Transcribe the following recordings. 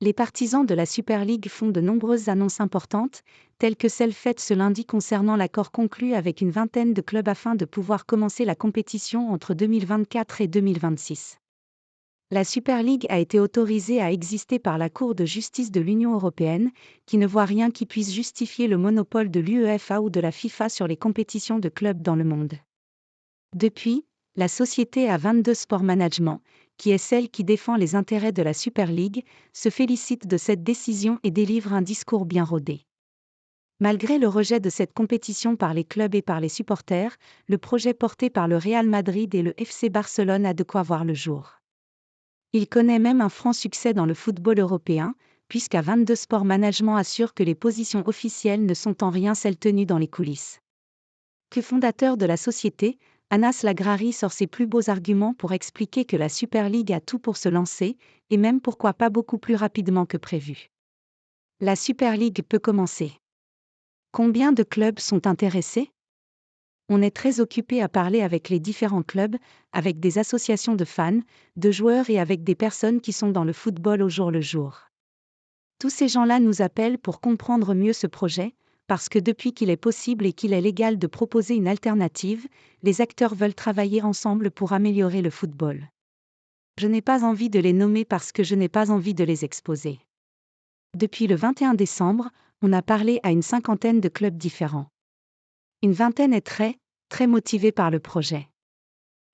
Les partisans de la Super League font de nombreuses annonces importantes, telles que celle faite ce lundi concernant l'accord conclu avec une vingtaine de clubs afin de pouvoir commencer la compétition entre 2024 et 2026. La Super League a été autorisée à exister par la Cour de justice de l'Union européenne, qui ne voit rien qui puisse justifier le monopole de l'UEFA ou de la FIFA sur les compétitions de clubs dans le monde. Depuis, la société A22 Sport Management, qui est celle qui défend les intérêts de la Super League, se félicite de cette décision et délivre un discours bien rodé. Malgré le rejet de cette compétition par les clubs et par les supporters, le projet porté par le Real Madrid et le FC Barcelone a de quoi voir le jour. Il connaît même un franc succès dans le football européen, puisqu'A22 Sport Management assure que les positions officielles ne sont en rien celles tenues dans les coulisses. Que fondateur de la société, Anas Lagrari sort ses plus beaux arguments pour expliquer que la Super League a tout pour se lancer, et même pourquoi pas beaucoup plus rapidement que prévu. La Super League peut commencer. Combien de clubs sont intéressés ? On est très occupé à parler avec les différents clubs, avec des associations de fans, de joueurs et avec des personnes qui sont dans le football au jour le jour. Tous ces gens-là nous appellent pour comprendre mieux ce projet, parce que depuis qu'il est possible et qu'il est légal de proposer une alternative, les acteurs veulent travailler ensemble pour améliorer le football. Je n'ai pas envie de les nommer parce que je n'ai pas envie de les exposer. Depuis le 21 décembre, on a parlé à une cinquantaine de clubs différents. Une vingtaine est très motivée par le projet.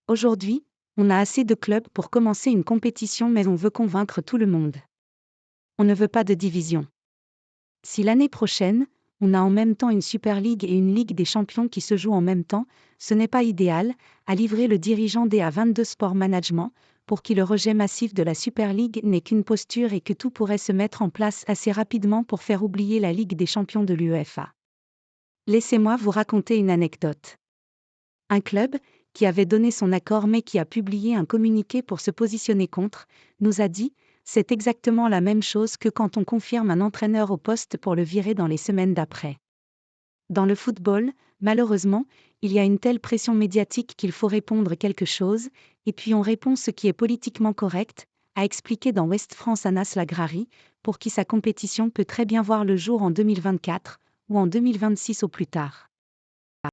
Aujourd'hui, on a assez de clubs pour commencer une compétition mais on veut convaincre tout le monde. On ne veut pas de division. Si l'année prochaine, on a en même temps une Super League et une Ligue des Champions qui se jouent en même temps, ce n'est pas idéal, a livré le dirigeant des A22 Sport Management, pour qui le rejet massif de la Super League n'est qu'une posture et que tout pourrait se mettre en place assez rapidement pour faire oublier la Ligue des Champions de l'UEFA. Laissez-moi vous raconter une anecdote. Un club, qui avait donné son accord mais qui a publié un communiqué pour se positionner contre, nous a dit « C'est exactement la même chose que quand on confirme un entraîneur au poste pour le virer dans les semaines d'après. » Dans le football, malheureusement, il y a une telle pression médiatique qu'il faut répondre quelque chose, et puis on répond ce qui est politiquement correct, a expliqué dans Ouest France Anas Lagrari, pour qui sa compétition peut très bien voir le jour en 2024, ou en 2026 au plus tard.